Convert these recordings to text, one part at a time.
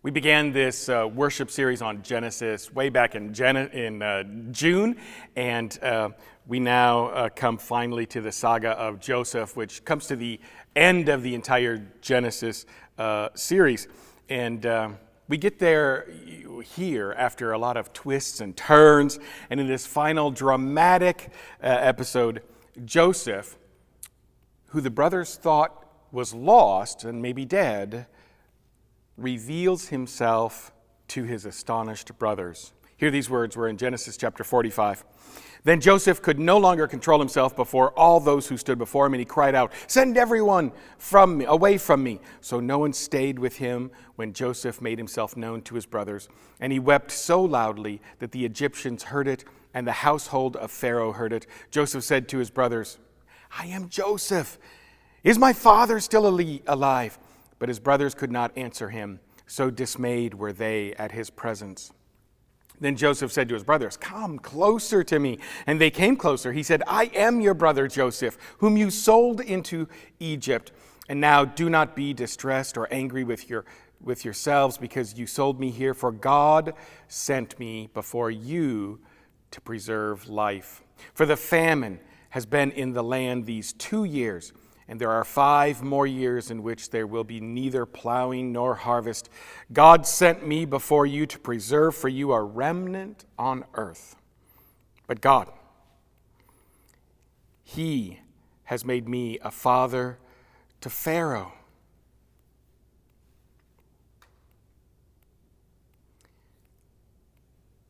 We began this worship series on Genesis way back in June, and we now come finally to the saga of Joseph, which comes to the end of the entire Genesis series. And we get there here after a lot of twists and turns, and in this final dramatic episode, Joseph, who the brothers thought was lost and maybe dead, reveals himself to his astonished brothers. Here these words were in Genesis chapter 45. Then Joseph could no longer control himself before all those who stood before him, and he cried out, "Send everyone away from me." So no one stayed with him when Joseph made himself known to his brothers. And he wept so loudly that the Egyptians heard it, and the household of Pharaoh heard it. Joseph said to his brothers, "I am Joseph. Is my father still alive?" But his brothers could not answer him, so dismayed were they at his presence. Then Joseph said to his brothers, "Come closer to me." And they came closer. He said, "I am your brother Joseph, whom you sold into Egypt. And now do not be distressed or angry with yourselves because you sold me here, for God sent me before you to preserve life. For the famine has been in the land these 2 years, and there are 5 more years in which there will be neither plowing nor harvest. God sent me before you to preserve for you a remnant on earth. But God, He has made me a father to Pharaoh."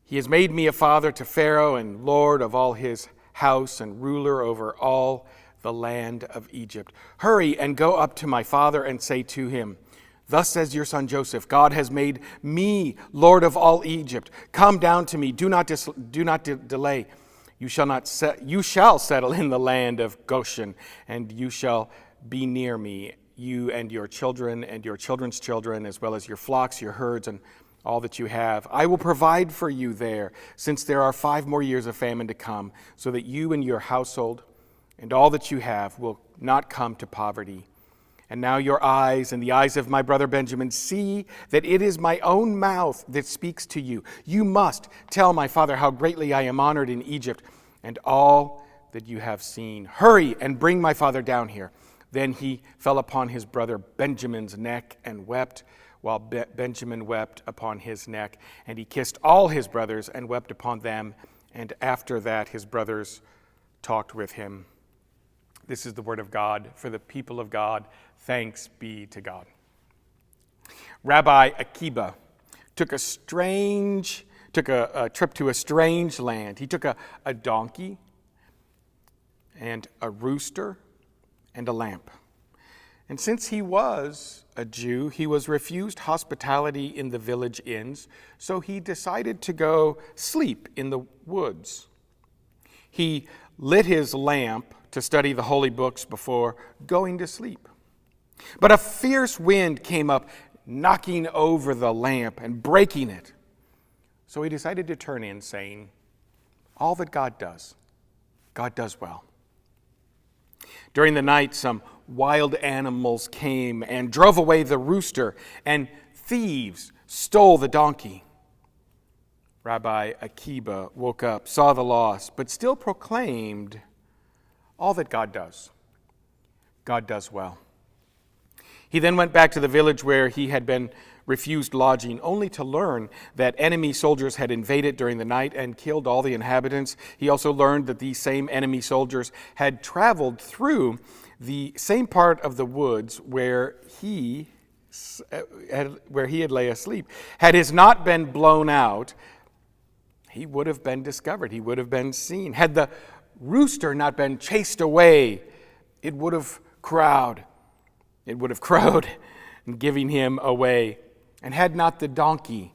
"He has made me a father to Pharaoh and Lord of all his house and ruler over all the land of Egypt. Hurry and go up to my father and say to him, 'Thus says your son Joseph, God has made me Lord of all Egypt. Come down to me. Do not delay. You shall settle in the land of Goshen, and you shall be near me, you and your children and your children's children, as well as your flocks, your herds, and all that you have. I will provide for you there, since there are 5 more years of famine to come, so that you and your household and all that you have will not come to poverty. And now your eyes and the eyes of my brother Benjamin see that it is my own mouth that speaks to you. You must tell my father how greatly I am honored in Egypt and all that you have seen. Hurry and bring my father down here." Then he fell upon his brother Benjamin's neck and wept, while Benjamin wept upon his neck. And he kissed all his brothers and wept upon them. And after that his brothers talked with him. This is the word of God for the people of God. Thanks be to God. Rabbi Akiba took a trip to a strange land. He took a donkey and a rooster and a lamp. And since he was a Jew, he was refused hospitality in the village inns, so he decided to go sleep in the woods. He lit his lamp to study the holy books before going to sleep. But a fierce wind came up, knocking over the lamp and breaking it. So he decided to turn in, saying, "All that God does well." During the night, some wild animals came and drove away the rooster, and thieves stole the donkey. Rabbi Akiba woke up, saw the loss, but still proclaimed, "All that God does well." He then went back to the village where he had been refused lodging, only to learn that enemy soldiers had invaded during the night and killed all the inhabitants. He also learned that these same enemy soldiers had traveled through the same part of the woods where he had lay asleep. Had his knot been blown out, he would have been discovered. He would have been seen. Had the rooster not been chased away, it would have crowed, giving him away. And had not the donkey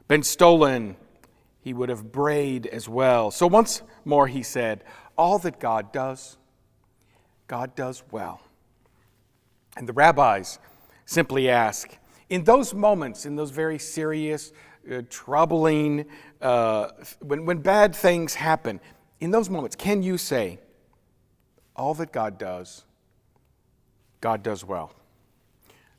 been stolen, he would have brayed as well. So once more he said, "All that God does well." And the rabbis simply ask, in those moments, in those very serious, troubling, when bad things happen, in those moments, can you say, "All that God does well"?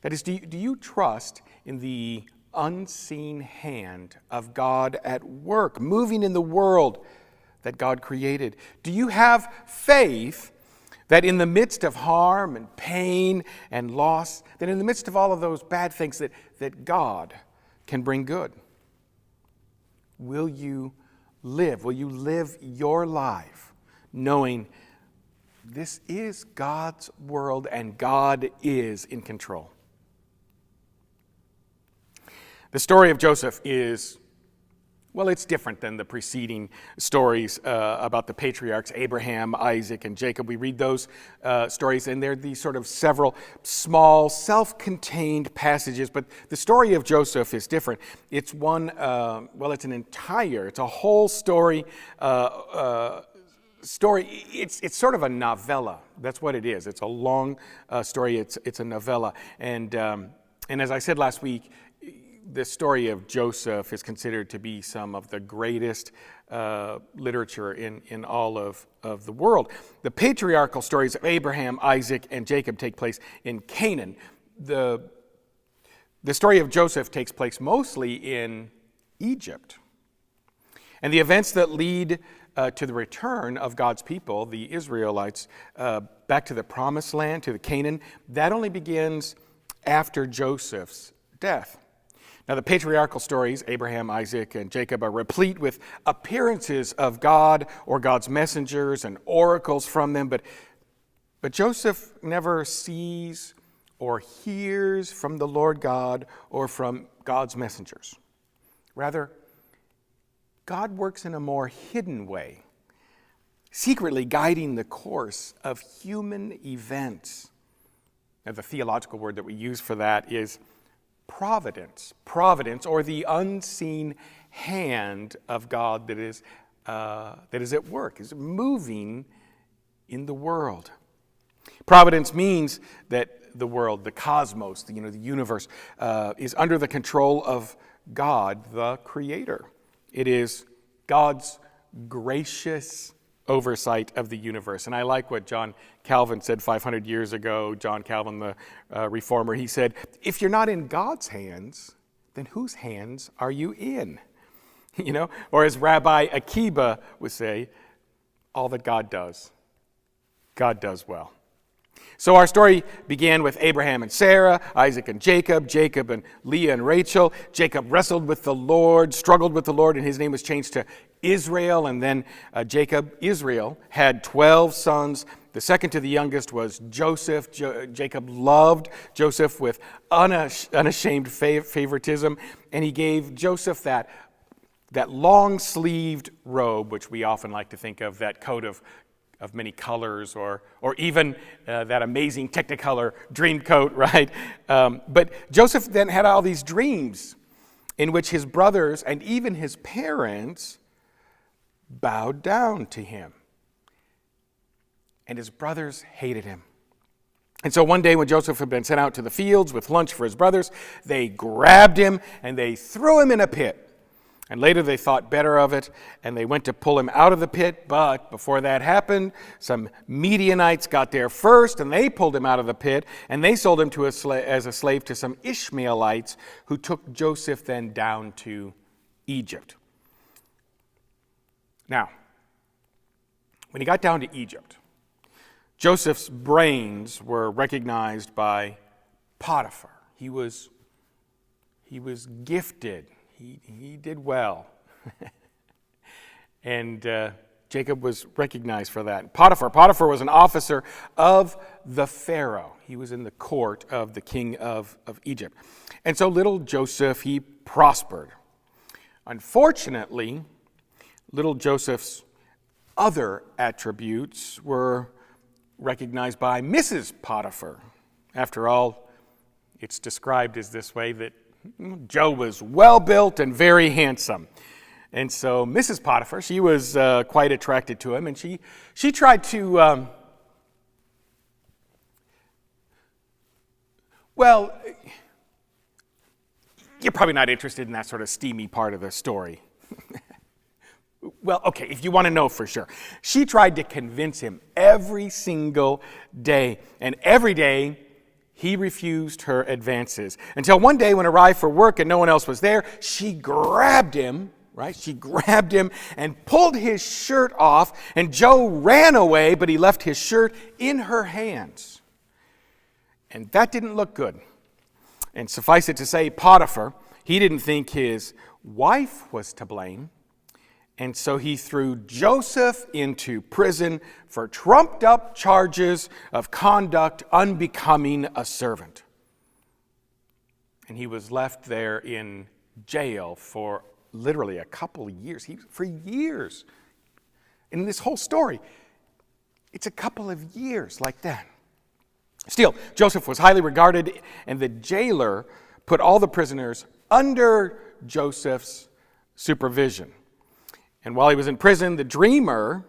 That is, do you trust in the unseen hand of God at work, moving in the world that God created? Do you have faith that in the midst of harm and pain and loss, that in the midst of all of those bad things, that God can bring good? Will you live your life knowing this is God's world and God is in control? The story of Joseph is, well, it's different than the preceding stories about the patriarchs, Abraham, Isaac, and Jacob. We read those stories, and they're these sort of several small, self-contained passages. But the story of Joseph is different. It's it's a whole story. It's sort of a novella. That's what it is. It's a long story. It's a novella. And as I said last week, the story of Joseph is considered to be some of the greatest literature in all of the world. The patriarchal stories of Abraham, Isaac, and Jacob take place in Canaan. The story of Joseph takes place mostly in Egypt. And the events that lead to the return of God's people, the Israelites, back to the promised land, to the Canaan, that only begins after Joseph's death. Now, the patriarchal stories, Abraham, Isaac, and Jacob, are replete with appearances of God or God's messengers and oracles from them, but Joseph never sees or hears from the Lord God or from God's messengers. Rather, God works in a more hidden way, secretly guiding the course of human events. Now, the theological word that we use for that is providence, or the unseen hand of God that is at work, is moving in the world. Providence means that the world, the cosmos, the universe, is under the control of God, the Creator. It is God's gracious oversight of the universe. And I like what John Calvin said 500 years ago. John Calvin, the reformer, he said, if you're not in God's hands, then whose hands are you in? Or as Rabbi Akiba would say, all that God does well. So our story began with Abraham and Sarah, Isaac and Jacob and Leah and Rachel. Jacob wrestled with the Lord, struggled with the Lord, and his name was changed to Israel. And then Israel, had 12 sons. The second to the youngest was Joseph. Jacob loved Joseph with unashamed favoritism, and he gave Joseph that long-sleeved robe, which we often like to think of, that coat of many colors, or even that amazing Technicolor dream coat, right? But Joseph then had all these dreams in which his brothers and even his parents bowed down to him. And his brothers hated him. And so one day when Joseph had been sent out to the fields with lunch for his brothers, they grabbed him and they threw him in a pit. And later they thought better of it, and they went to pull him out of the pit. But before that happened, some Midianites got there first, and they pulled him out of the pit, and they sold him as a slave to some Ishmaelites, who took Joseph then down to Egypt. Now, when he got down to Egypt, Joseph's brains were recognized by Potiphar. He was gifted. He did well. And Jacob was recognized for that. Potiphar was an officer of the Pharaoh. He was in the court of the king of Egypt. And so little Joseph, he prospered. Unfortunately, little Joseph's other attributes were recognized by Mrs. Potiphar. After all, it's described as this way, that Joe was well-built and very handsome. And so Mrs. Potiphar, she was quite attracted to him, and she tried to, well, you're probably not interested in that sort of steamy part of the story. Well, okay, if you want to know for sure. She tried to convince him every single day. And every day he refused her advances. Until one day when he arrived for work and no one else was there, she grabbed him, right? She grabbed him and pulled his shirt off, and Joe ran away, but he left his shirt in her hands. And that didn't look good. And suffice it to say, Potiphar, he didn't think his wife was to blame. And so he threw Joseph into prison for trumped-up charges of conduct unbecoming a servant. And he was left there in jail for literally a couple of years. For years. In this whole story, it's a couple of years like that. Still, Joseph was highly regarded, and the jailer put all the prisoners under Joseph's supervision. And while he was in prison, the dreamer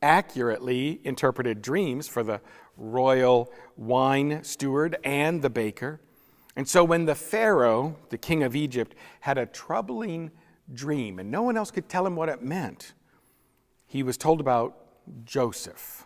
accurately interpreted dreams for the royal wine steward and the baker. And so when the Pharaoh, the king of Egypt, had a troubling dream, and no one else could tell him what it meant, he was told about Joseph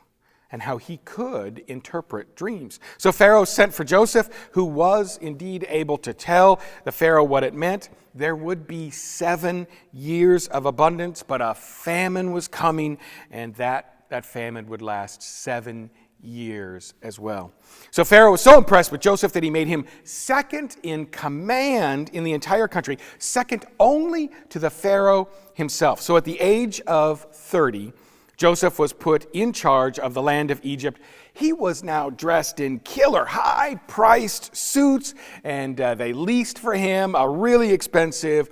and how he could interpret dreams. So Pharaoh sent for Joseph, who was indeed able to tell the Pharaoh what it meant. There would be 7 years of abundance, but a famine was coming, and that famine would last 7 years as well. So Pharaoh was so impressed with Joseph that he made him second in command in the entire country, second only to the Pharaoh himself. So at the age of 30, Joseph was put in charge of the land of Egypt. He was now dressed in killer, high-priced suits, and they leased for him a really expensive,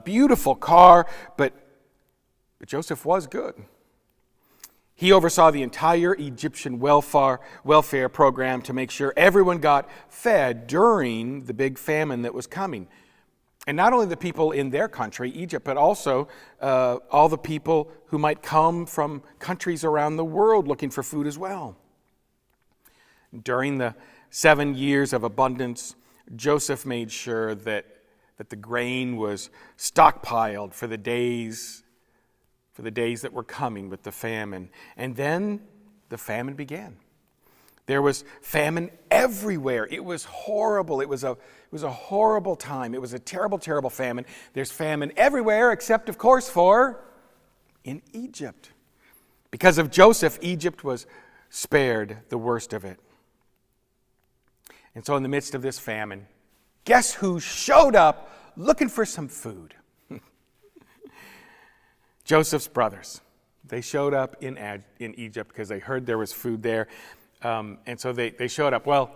beautiful car. But Joseph was good. He oversaw the entire Egyptian welfare program to make sure everyone got fed during the big famine that was coming. And not only the people in their country, Egypt, but also all the people who might come from countries around the world looking for food as well. During the 7 years of abundance, Joseph made sure that the grain was stockpiled for the days that were coming with the famine. And then the famine began. There was famine everywhere. It was horrible. It was a horrible time. It was a terrible, terrible famine. There's famine everywhere except, of course, in Egypt. Because of Joseph, Egypt was spared the worst of it. And so in the midst of this famine, guess who showed up looking for some food? Joseph's brothers. They showed up in Egypt because they heard there was food there. And so they showed up. Well,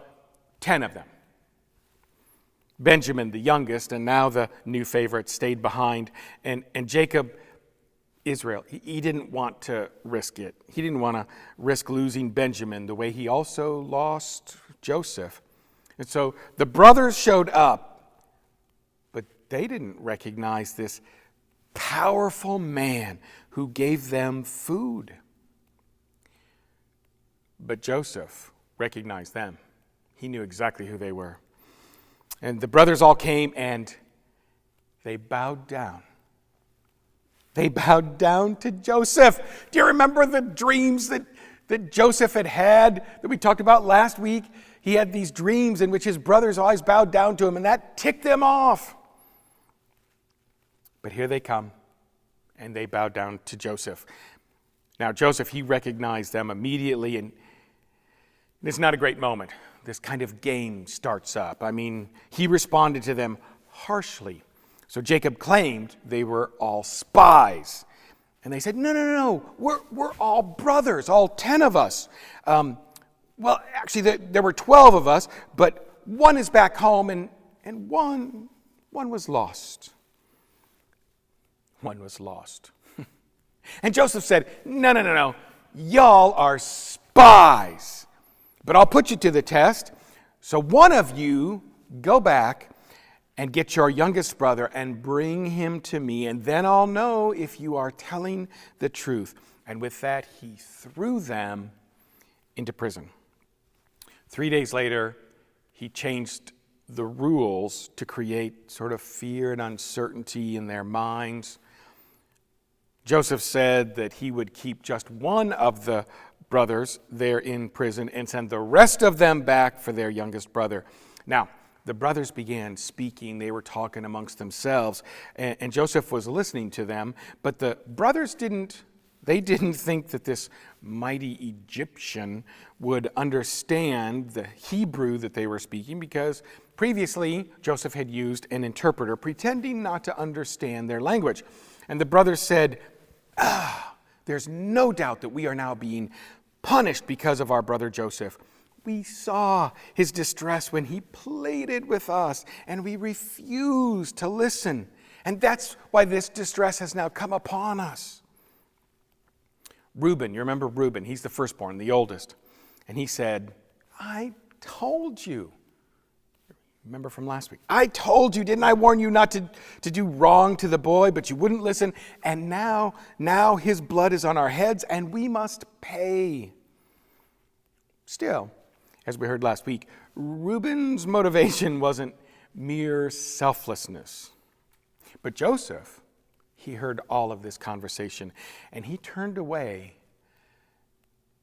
10 of them. Benjamin, the youngest, and now the new favorite, stayed behind. And Jacob, Israel, he didn't want to risk it. He didn't want to risk losing Benjamin the way he also lost Joseph. And so the brothers showed up, but they didn't recognize this powerful man who gave them food. But Joseph recognized them. He knew exactly who they were. And the brothers all came and they bowed down. They bowed down to Joseph. Do you remember the dreams that Joseph had that we talked about last week? He had these dreams in which his brothers always bowed down to him, and that ticked them off. But here they come, and they bowed down to Joseph. Now, Joseph, he recognized them immediately, and it's not a great moment. This kind of game starts up. I mean, he responded to them harshly. So Jacob claimed they were all spies. And they said, no, we're all brothers, all 10 of us. Well, actually, there were 12 of us, but one is back home, and one was lost. One was lost. And Joseph said, no, y'all are spies. But I'll put you to the test. So one of you go back and get your youngest brother and bring him to me, and then I'll know if you are telling the truth. And with that, he threw them into prison. 3 days later, he changed the rules to create sort of fear and uncertainty in their minds. Joseph said that he would keep just one of the brothers there in prison and send the rest of them back for their youngest brother. Now, the brothers began speaking. They were talking amongst themselves, and Joseph was listening to them. But the brothers didn't think that this mighty Egyptian would understand the Hebrew that they were speaking, because previously Joseph had used an interpreter, pretending not to understand their language. And the brothers said, there's no doubt that we are now being punished because of our brother Joseph. We saw his distress when he pleaded with us, and we refused to listen. And that's why this distress has now come upon us. Reuben, you remember Reuben, he's the firstborn, the oldest. And he said, I told you. Remember from last week? I told you, didn't I warn you not to do wrong to the boy, but you wouldn't listen. And now his blood is on our heads, and we must pay. Still, as we heard last week, Reuben's motivation wasn't mere selflessness. But Joseph, he heard all of this conversation, and he turned away,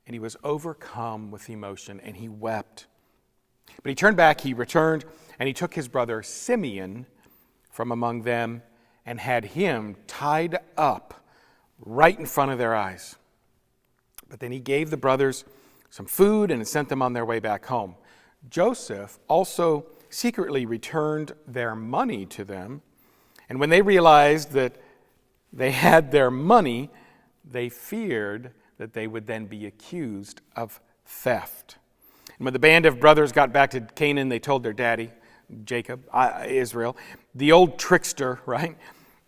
and he was overcome with emotion, and he wept. But he turned back, he returned, and he took his brother Simeon from among them and had him tied up right in front of their eyes. But then he gave the brothers some food and sent them on their way back home. Joseph also secretly returned their money to them, and when they realized that they had their money, they feared that they would then be accused of theft. And when the band of brothers got back to Canaan, they told their daddy, Jacob, Israel, the old trickster, right?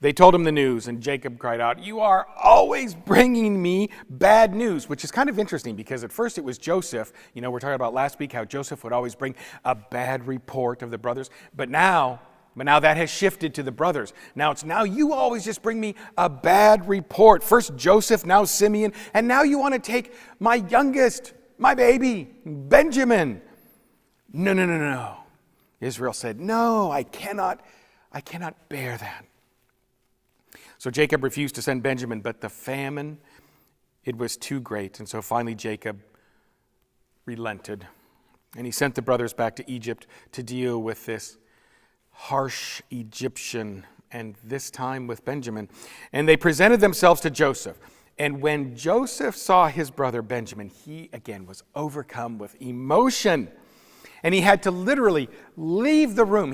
They told him the news, and Jacob cried out, you are always bringing me bad news, which is kind of interesting because at first it was Joseph. You know, we're talking about last week how Joseph would always bring a bad report of the brothers. But now that has shifted to the brothers. Now you always just bring me a bad report. First Joseph, now Simeon, and now you want to take my youngest, my baby, Benjamin. No. Israel said, no, I cannot bear that. So Jacob refused to send Benjamin, but the famine, it was too great. And so finally Jacob relented, and he sent the brothers back to Egypt to deal with this harsh Egyptian, and this time with Benjamin. And they presented themselves to Joseph. And when Joseph saw his brother Benjamin, he again was overcome with emotion. And he had to literally leave the room.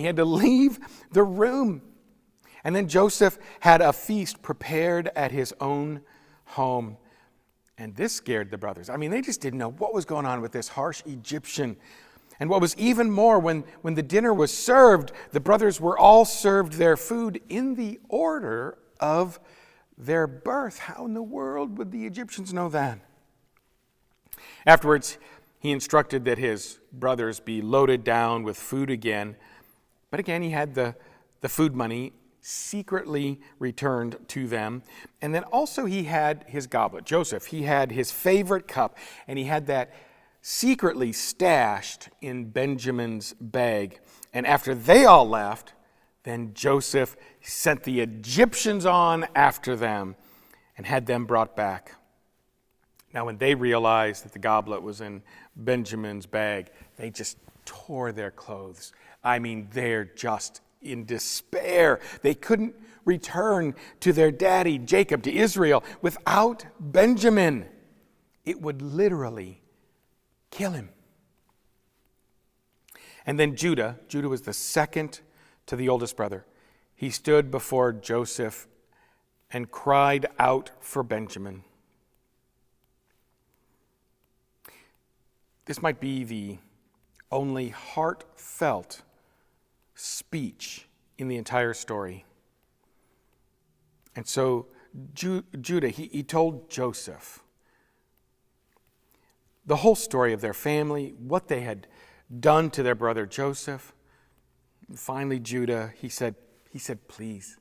And then Joseph had a feast prepared at his own home. And this scared the brothers. I mean, they just didn't know what was going on with this harsh Egyptian. And what was even more, when the dinner was served, the brothers were all served their food in the order of their birth. How in the world would the Egyptians know that? Afterwards, he instructed that his brothers be loaded down with food again. But again, he had the food money secretly returned to them. And then also he had his goblet. Joseph, he had his favorite cup, and he had that secretly stashed in Benjamin's bag. And after they all left, then Joseph sent the Egyptians on after them and had them brought back. Now, when they realized that the goblet was in Benjamin's bag, they just tore their clothes. I mean, they're just in despair. They couldn't return to their daddy, Jacob, to Israel without Benjamin. It would literally kill him. And then Judah was the second to the oldest brother. He stood before Joseph and cried out for Benjamin. This might be the only heartfelt speech in the entire story. And so Judah, he told Joseph the whole story of their family, what they had done to their brother Joseph. And finally, Judah, he said, please,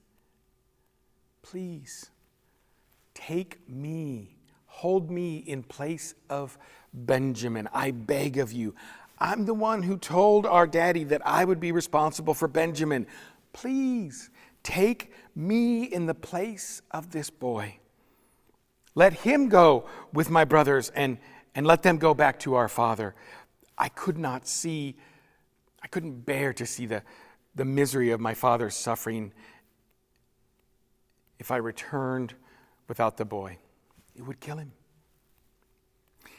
take me, hold me in place of Benjamin. I beg of you. I'm the one who told our daddy that I would be responsible for Benjamin. Please take me in the place of this boy. Let him go with my brothers and and let them go back to our father. I couldn't bear to see the misery of my father's suffering. If I returned without the boy, it would kill him."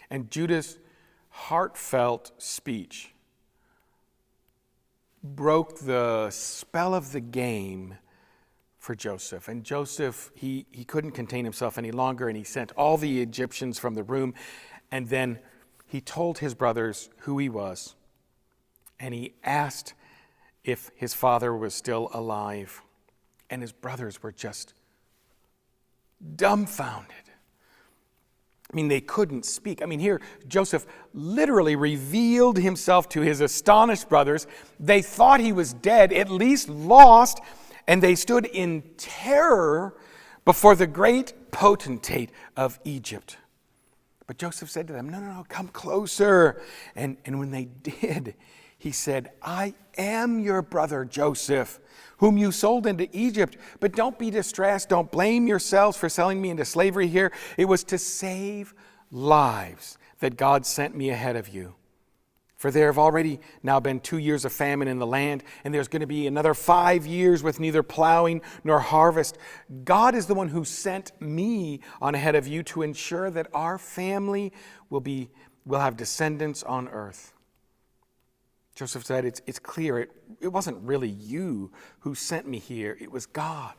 And Judah's heartfelt speech broke the spell of the game for Joseph. And Joseph, he couldn't contain himself any longer, and he sent all the Egyptians from the room. And then he told his brothers who he was, and he asked if his father was still alive. And his brothers were just dumbfounded. I mean, they couldn't speak. I mean, here, Joseph literally revealed himself to his astonished brothers. They thought he was dead, at least lost, and they stood in terror before the great potentate of Egypt. But Joseph said to them, No, come closer. And when they did, he said, "I am your brother Joseph, whom you sold into Egypt. But don't be distressed. Don't blame yourselves for selling me into slavery here. It was to save lives that God sent me ahead of you. For there have already now been 2 years of famine in the land, and there's going to be another 5 years with neither plowing nor harvest. God is the one who sent me on ahead of you to ensure that our family will have descendants on earth." Joseph said, it's clear, it wasn't really you who sent me here, it was God.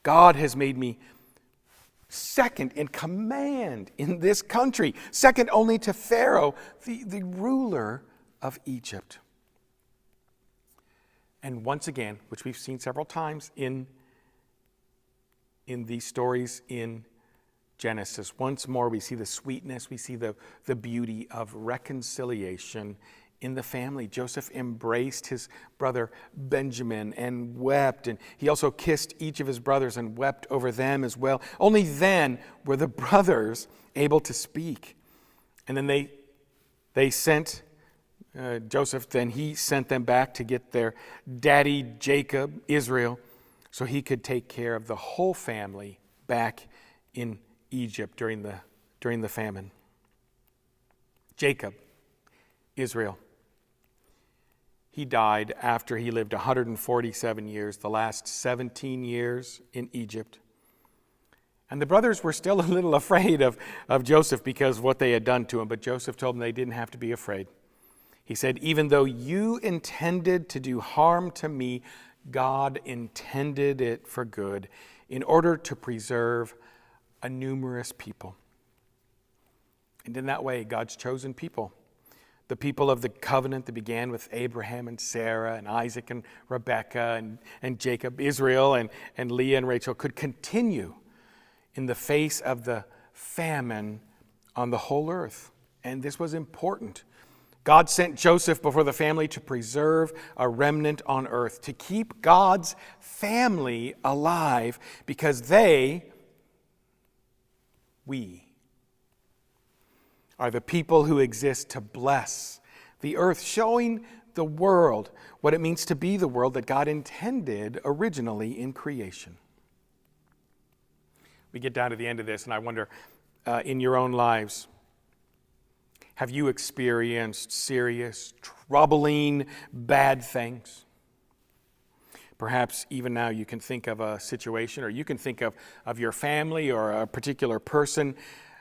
God has made me second in command in this country, second only to Pharaoh, the ruler of Egypt. And once again, which we've seen several times in these stories in Genesis, once more we see the sweetness, we see the beauty of reconciliation in the family. Joseph embraced his brother Benjamin and wept, and he also kissed each of his brothers and wept over them as well. Only then were the brothers able to speak. And then they sent Joseph, then he sent them back to get their daddy Jacob, Israel, so he could take care of the whole family back in Egypt during the famine. Jacob, Israel. He died after he lived 147 years, the last 17 years in Egypt. And the brothers were still a little afraid of Joseph because of what they had done to him, but Joseph told them they didn't have to be afraid. He said, "Even though you intended to do harm to me, God intended it for good, in order to preserve a numerous people." And in that way, God's chosen people, the people of the covenant that began with Abraham and Sarah and Isaac and Rebekah and Jacob, Israel and Leah and Rachel, could continue in the face of the famine on the whole earth. And this was important. God sent Joseph before the family to preserve a remnant on earth, to keep God's family alive, because we are the people who exist to bless the earth, showing the world what it means to be the world that God intended originally in creation. We get down to the end of this, and I wonder, in your own lives, have you experienced serious, troubling, bad things? Perhaps even now you can think of a situation, or you can think of your family or a particular person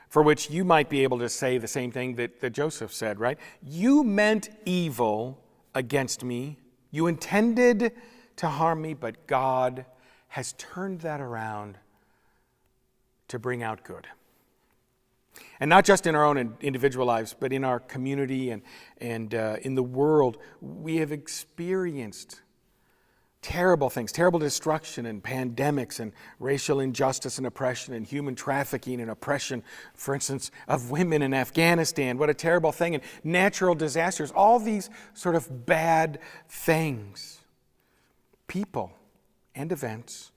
for which you might be able to say the same thing that Joseph said, right? You meant evil against me. You intended to harm me, but God has turned that around to bring out good. And not just in our own individual lives, but in our community and in the world, we have experienced terrible things, terrible destruction and pandemics and racial injustice and oppression and human trafficking and oppression, for instance, of women in Afghanistan. What a terrible thing. And natural disasters, all these sort of bad things. People and events,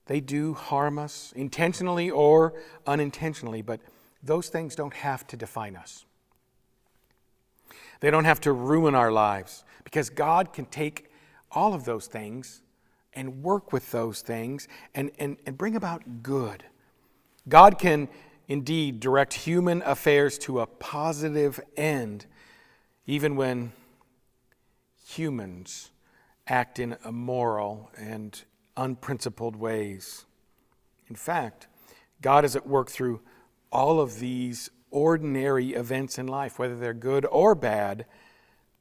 they do harm us intentionally or unintentionally, but those things don't have to define us. They don't have to ruin our lives, because God can take all of those things and work with those things and bring about good. God can, indeed direct human affairs to a positive end, even when humans act in immoral and unprincipled ways. In fact, God is at work through all of these ordinary events in life, whether they're good or bad,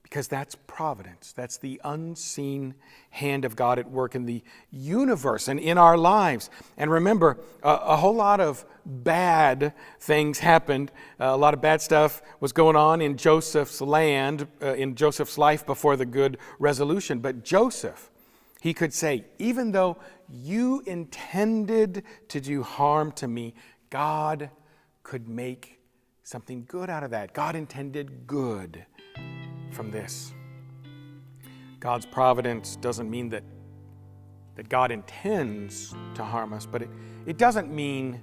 because that's providence. That's the unseen hand of God at work in the universe and in our lives. And remember, a whole lot of bad things happened. A lot of bad stuff was going on in Joseph's land, in Joseph's life before the good resolution. But Joseph, he could say, even though you intended to do harm to me, God could make something good out of that. God intended good from this. God's providence doesn't mean that God intends to harm us, but it doesn't mean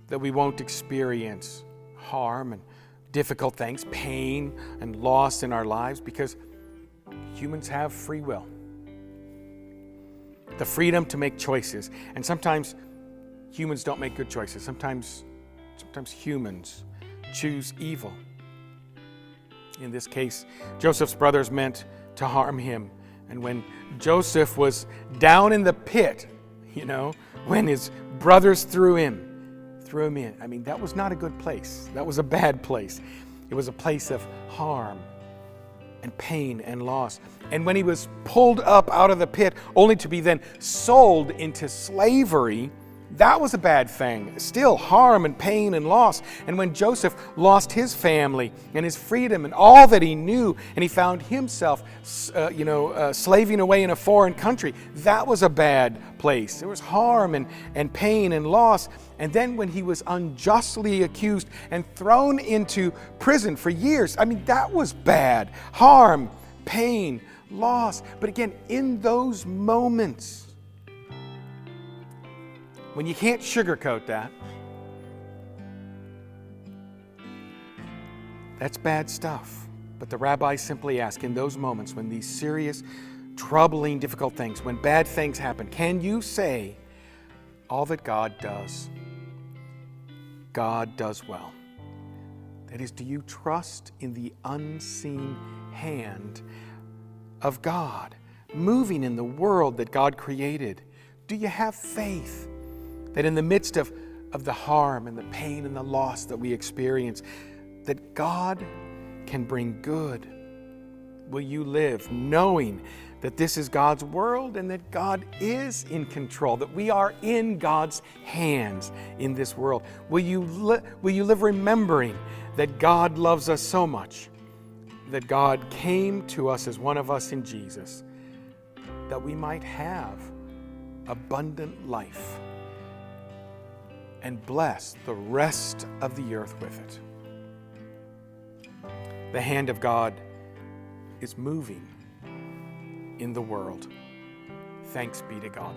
that we won't experience harm and difficult things, pain and loss in our lives, because humans have free will. The freedom to make choices. And sometimes humans don't make good choices. Sometimes humans choose evil. In this case, Joseph's brothers meant to harm him. And when Joseph was down in the pit, when his brothers threw him in, I mean, that was not a good place. That was a bad place. It was a place of harm and pain and loss. And when he was pulled up out of the pit, only to be then sold into slavery, that was a bad thing. Still harm and pain and loss. And when Joseph lost his family and his freedom and all that he knew, and he found himself, slaving away in a foreign country, that was a bad place. There was harm and pain and loss. And then when he was unjustly accused and thrown into prison for years, I mean, that was bad. Harm, pain, loss. But again, in those moments, when you can't sugarcoat that, that's bad stuff. But the rabbis simply ask, in those moments when these serious, troubling, difficult things, when bad things happen, can you say all that God does well? That is, do you trust in the unseen hand of God moving in the world that God created? Do you have faith that in the midst of the harm and the pain and the loss that we experience, that God can bring good? Will you live knowing that this is God's world and that God is in control, that we are in God's hands in this world? Will you live remembering that God loves us so much, that God came to us as one of us in Jesus, that we might have abundant life and bless the rest of the earth with it? The hand of God is moving in the world. Thanks be to God.